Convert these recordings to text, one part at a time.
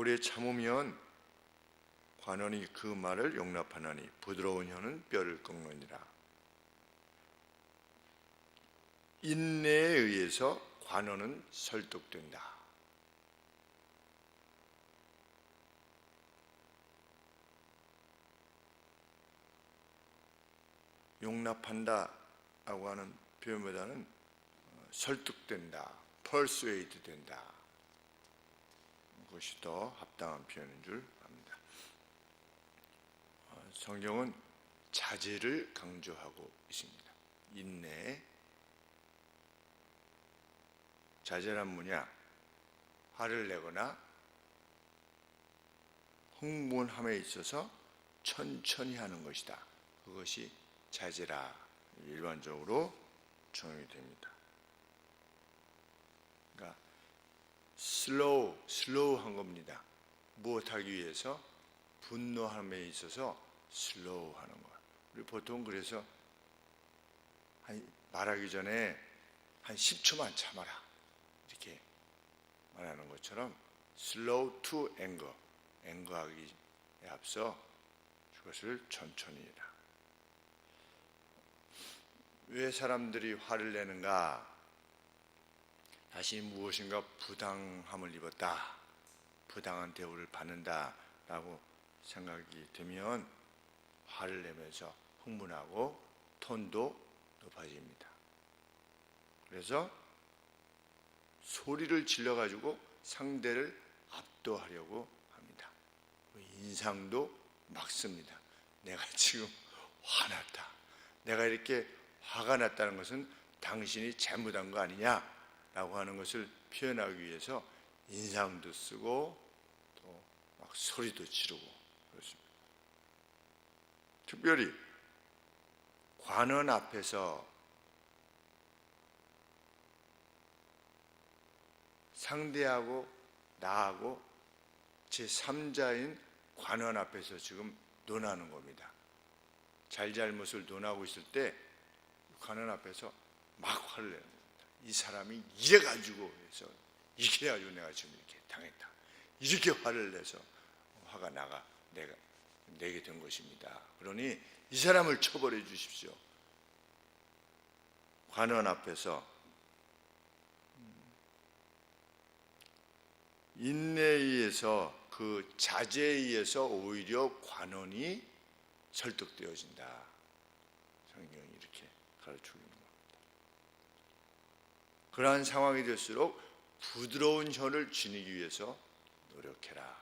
오래 참으면 관원이 그 말을 용납하나니 부드러운 혀는 뼈를 꺾느니라. 인내에 의해서 관원은 설득된다. 용납한다라고 하는 표현보다는 설득된다, persuade 된다. 그것이 더 합당한 표현인 줄 압니다. 성경은 자제를 강조하고 있습니다. 인내. 자제란 뭐냐? 화를 내거나 흥분함에 있어서 천천히 하는 것이다. 그것이 자제라 일반적으로 정의이 됩니다. 그러니까 슬로우한 겁니다. 무엇하기 위해서? 분노함에 있어서 슬로우하는 것. 우리 보통 그래서 말하기 전에 한 10초만 참아라 이렇게 말하는 것처럼 slow to anger, 앵거하기에 앞서 그것을 천천히 해라. 왜 사람들이 화를 내는가? 다시 무엇인가 부당함을 입었다, 부당한 대우를 받는다라고 생각이 되면 화를 내면서 흥분하고 톤도 높아집니다. 그래서 소리를 질러가지고 상대를 압도하려고 합니다. 인상도 막 씁니다. 내가 지금 화났다. 내가 이렇게 화가 났다는 것은 당신이 잘못한 거 아니냐? 라고 하는 것을 표현하기 위해서 인상도 쓰고 또 막 소리도 지르고 그렇습니다. 특별히 관원 앞에서 상대하고 나하고 제3자인 관원 앞에서 지금 논하는 겁니다. 잘잘못을 논하고 있을 때 관원 앞에서 막 화를 내는 겁니다. 이 사람이 이래가지고 해서 이렇게 해가지고 내가 지금 이렇게 당했다. 이렇게 화를 내서 화가 내게 된 것입니다. 그러니 이 사람을 처벌해 주십시오. 관원 앞에서 인내에 의해서 그 자제에 의해서 오히려 관원이 설득되어진다. 성경이 이렇게 가르치고 있는 겁니다. 그러한 상황이 될수록 부드러운 혀를 지니기 위해서 노력해라.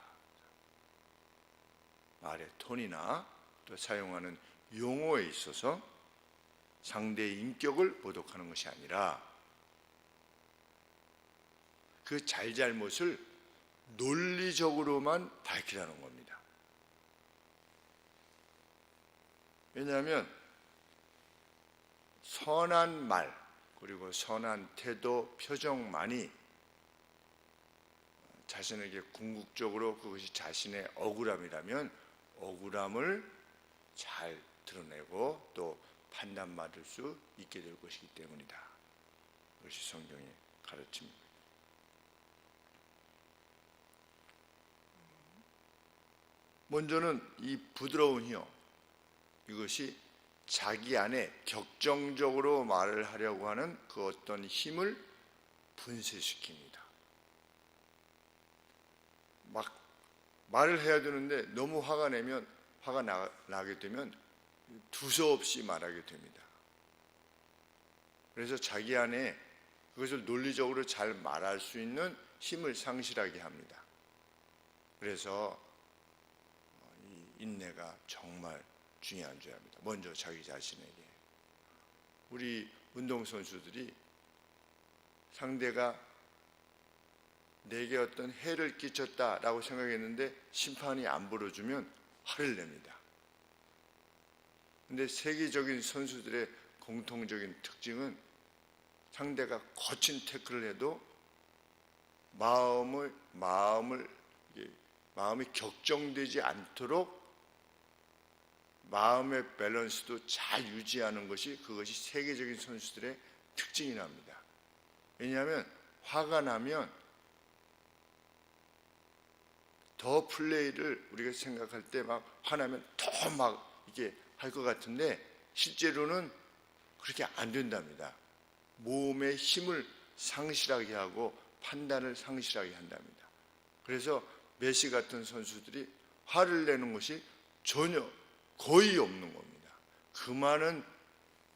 말의 톤이나 또 사용하는 용어에 있어서 상대의 인격을 모독하는 것이 아니라 그 잘잘못을 논리적으로만 밝히라는 겁니다. 왜냐하면 선한 말 그리고 선한 태도, 표정만이 자신에게 궁극적으로 그것이 자신의 억울함이라면 억울함을 잘 드러내고 또 판단받을 수 있게 될 것이기 때문이다. 그것이 성경의 가르침입니다. 먼저는 이 부드러운 혀, 이것이 자기 안에 격정적으로 말을 하려고 하는 그 어떤 힘을 분쇄시킵니다. 막 말을 해야 되는데 너무 화가 나게 되면 두서없이 말하게 됩니다. 그래서 자기 안에 그것을 논리적으로 잘 말할 수 있는 힘을 상실하게 합니다. 그래서 이 인내가 정말 중요한 줄 압니다. 먼저 자기 자신에게. 우리 운동선수들이 상대가 내게 어떤 해를 끼쳤다라고 생각했는데 심판이 안 불어주면 화를 냅니다. 근데 세계적인 선수들의 공통적인 특징은 상대가 거친 태클을 해도 마음이 격정되지 않도록 마음의 밸런스도 잘 유지하는 그것이 세계적인 선수들의 특징이랍니다. 왜냐하면 화가 나면 더 플레이를 우리가 생각할 때 막 화나면 더 막 이게 할 것 같은데 실제로는 그렇게 안 된답니다. 몸의 힘을 상실하게 하고 판단을 상실하게 한답니다. 그래서 메시 같은 선수들이 화를 내는 것이 전혀 거의 없는 겁니다. 그 많은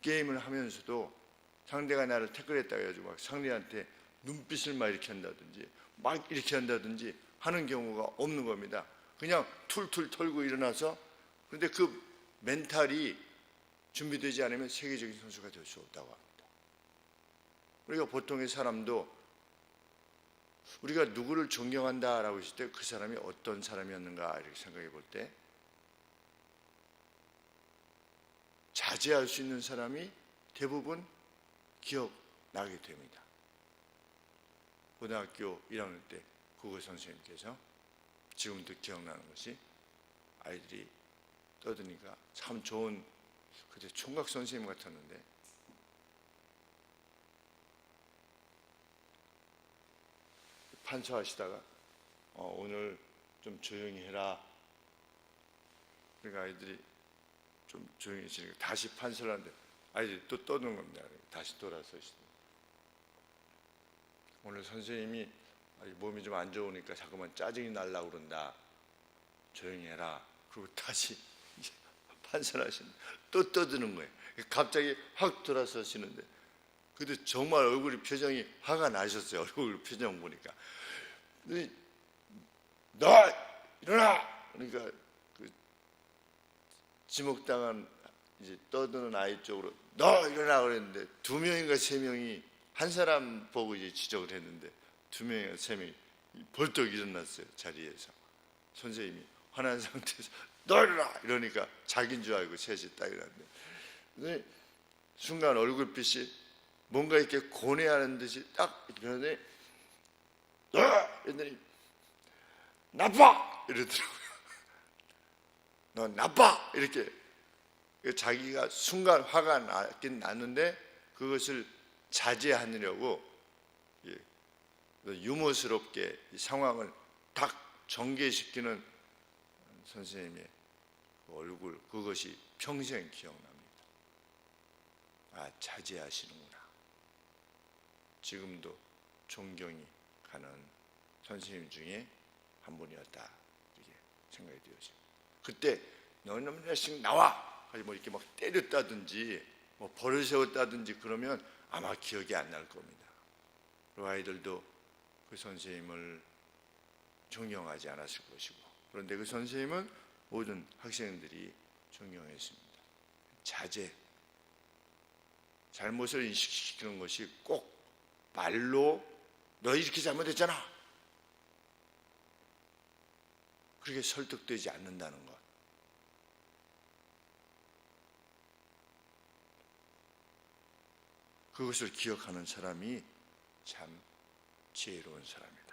게임을 하면서도 상대가 나를 태클했다 해가지고 막 상대한테 눈빛을 막 이렇게 한다든지 막 이렇게 한다든지 하는 경우가 없는 겁니다. 그냥 툴툴 털고 일어나서, 그런데 그 멘탈이 준비되지 않으면 세계적인 선수가 될 수 없다고 합니다. 우리가 보통의 사람도 우리가 누구를 존경한다라고 했을 때 그 사람이 어떤 사람이었는가 이렇게 생각해 볼 때 자제할 수 있는 사람이 대부분 기억나게 됩니다. 고등학교 1학년 때 국어 선생님께서 지금도 기억나는 것이, 아이들이 떠드니까 참 좋은, 그때 총각 선생님 같았는데 판서하시다가 오늘 좀 조용히 해라. 그러니까 아이들이 좀 조용히 지니까 다시 판서를 하는데 아이들이 또 떠드는 겁니다. 다시 돌아서시더니 오늘 선생님이 몸이 좀 안 좋으니까 자꾸만 짜증이 날라고 그런다. 조용히 해라. 그리고 다시 판서를 하시는데 또 떠드는 거예요. 갑자기 확 돌아서시는데 근데 정말 얼굴이 표정이 화가 나셨어요. 얼굴 표정 보니까. 너 일어나! 그러니까 그 지목당한 이제 떠드는 아이 쪽으로 너 일어나 그랬는데 2명인가 3명이 한 사람 보고 이제 지적을 했는데 2명인가 3명이 벌떡 일어났어요. 자리에서. 선생님이 화난 상태에서 너 일어나! 이러니까 자기인 줄 알고 셋이 딱 일어났는데 순간 얼굴빛이 뭔가 이렇게 고뇌하는 듯이 딱 이러더니 이러더니 나빠! 이러더라고요. 너 나빠! 이렇게 자기가 순간 화가 나긴 났는데 그것을 자제하느라고 유머스럽게 이 상황을 딱 전개시키는 선생님의 얼굴, 그것이 평생 기억납니다. 아, 자제하시는구나. 지금도 존경이 가는 선생님 중에 한 분이었다, 이렇게 생각이 되어집니다. 그때 너는 몇 씩 나와! 뭐 이렇게 막 때렸다든지 뭐 벌을 세웠다든지 그러면 아마 기억이 안 날 겁니다. 그리고 아이들도 그 선생님을 존경하지 않았을 것이고, 그런데 그 선생님은 모든 학생들이 존경했습니다. 자제, 잘못을 인식시키는 것이 꼭 말로 너 이렇게 잘못했잖아, 그렇게 설득되지 않는다는 것. 그것을 기억하는 사람이 참 지혜로운 사람이다.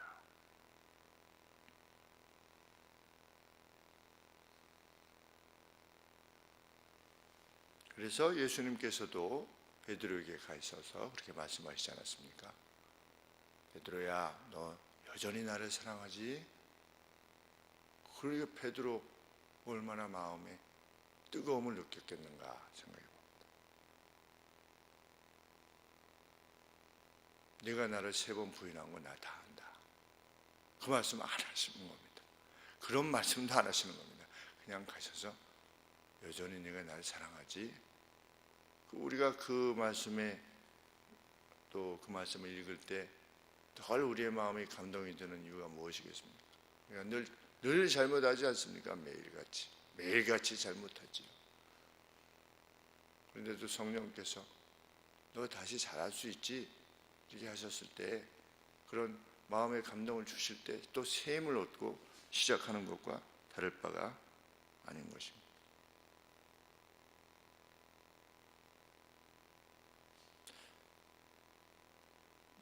그래서 예수님께서도 베드로에게 가 있어서 그렇게 말씀하시지 않았습니까? 베드로야, 너 여전히 나를 사랑하지? 그러니까 베드로 얼마나 마음에 뜨거움을 느꼈겠는가 생각해 봅니다. 네가 나를 3번 부인한 건 나 다 안다. 그 말씀 안 하시는 겁니다. 그런 말씀도 안 하시는 겁니다. 그냥 가셔서 여전히 네가 나를 사랑하지? 우리가 그 말씀에 또 그 말씀을 읽을 때 덜 우리의 마음이 감동이 되는 이유가 무엇이겠습니까? 그러니까 늘 잘못하지 않습니까? 매일같이 잘못하지. 그런데도 성령께서 너 다시 잘할 수 있지? 이렇게 하셨을 때, 그런 마음의 감동을 주실 때 또 새 힘을 얻고 시작하는 것과 다를 바가 아닌 것입니다.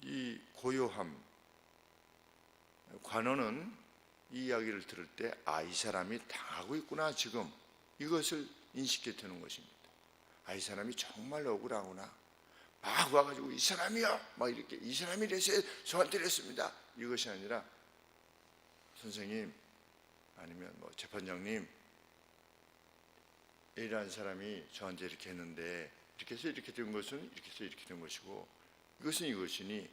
이 고요함, 관원은 이 이야기를 들을 때 이 사람이 당하고 있구나, 지금 이것을 인식해 되는 것입니다. 이 사람이 정말 억울하구나. 막 와가지고 이 사람이요, 막 이렇게 이 사람이 이래서 저한테 이랬습니다, 이것이 아니라 선생님, 아니면 뭐 재판장님, A라는 사람이 저한테 이렇게 했는데 이렇게 해서 이렇게 된 것은 이렇게 해서 이렇게 된 것이고 이것은 이것이니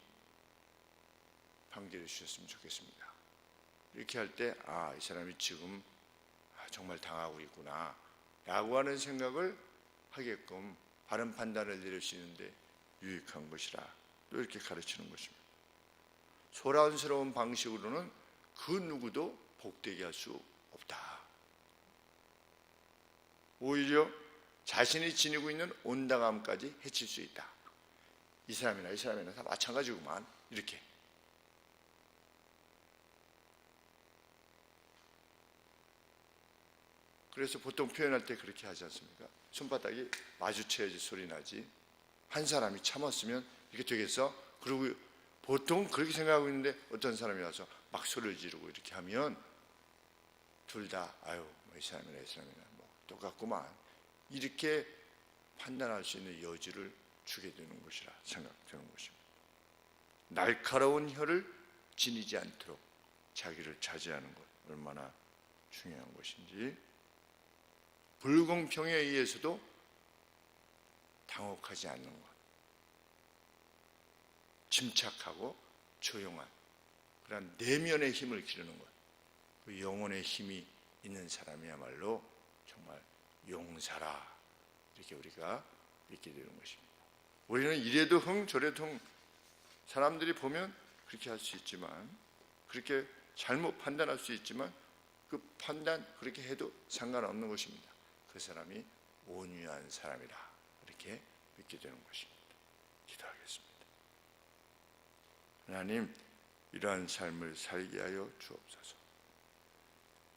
판결해 주셨으면 좋겠습니다. 이렇게 할 때 이 사람이 지금 정말 당하고 있구나 라고 하는 생각을 하게끔 바른 판단을 내릴 수 있는데 유익한 것이라 또 이렇게 가르치는 것입니다. 소란스러운 방식으로는 그 누구도 복되게 할 수 없다. 오히려 자신이 지니고 있는 온당함까지 해칠 수 있다. 이 사람이나 이 사람이나 다 마찬가지구만. 이렇게. 그래서 보통 표현할 때 그렇게 하지 않습니까? 손바닥이 마주쳐야지 소리 나지. 한 사람이 참았으면 이렇게 되겠어? 그리고 보통 그렇게 생각하고 있는데 어떤 사람이 와서 막 소리를 지르고 이렇게 하면 둘 다 이 사람이나 이 사람이나 뭐 똑같구만. 이렇게 판단할 수 있는 여지를 주게 되는 것이라 생각되는 것입니다. 날카로운 혀를 지니지 않도록 자기를 자제하는 것 얼마나 중요한 것인지, 불공평에 의해서도 당혹하지 않는 것, 침착하고 조용한 그런 내면의 힘을 기르는 것, 그 영혼의 힘이 있는 사람이야말로 정말 용사라 이렇게 우리가 믿게 되는 것입니다. 우리는 이래도 흥 저래도 흥, 사람들이 보면 그렇게 할 수 있지만, 그렇게 잘못 판단할 수 있지만 그 판단 그렇게 해도 상관없는 것입니다. 그 사람이 온유한 사람이라 이렇게 믿게 되는 것입니다. 기도하겠습니다. 하나님, 이러한 삶을 살게 하여 주옵소서.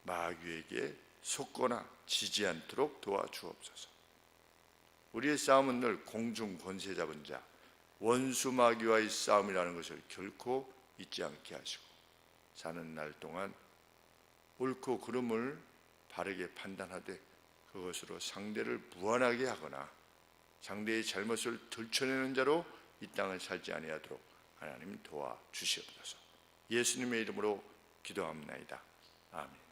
마귀에게 속거나 지지 않도록 도와주옵소서. 우리의 싸움은 늘 공중 권세 잡은 자, 원수 마귀와의 싸움이라는 것을 결코 잊지 않게 하시고, 사는 날 동안 옳고 그름을 바르게 판단하되 그것으로 상대를 무안하게 하거나 상대의 잘못을 들춰내는 자로 이 땅을 살지 아니하도록 하나님 도와주시옵소서. 예수님의 이름으로 기도합나이다. 아멘.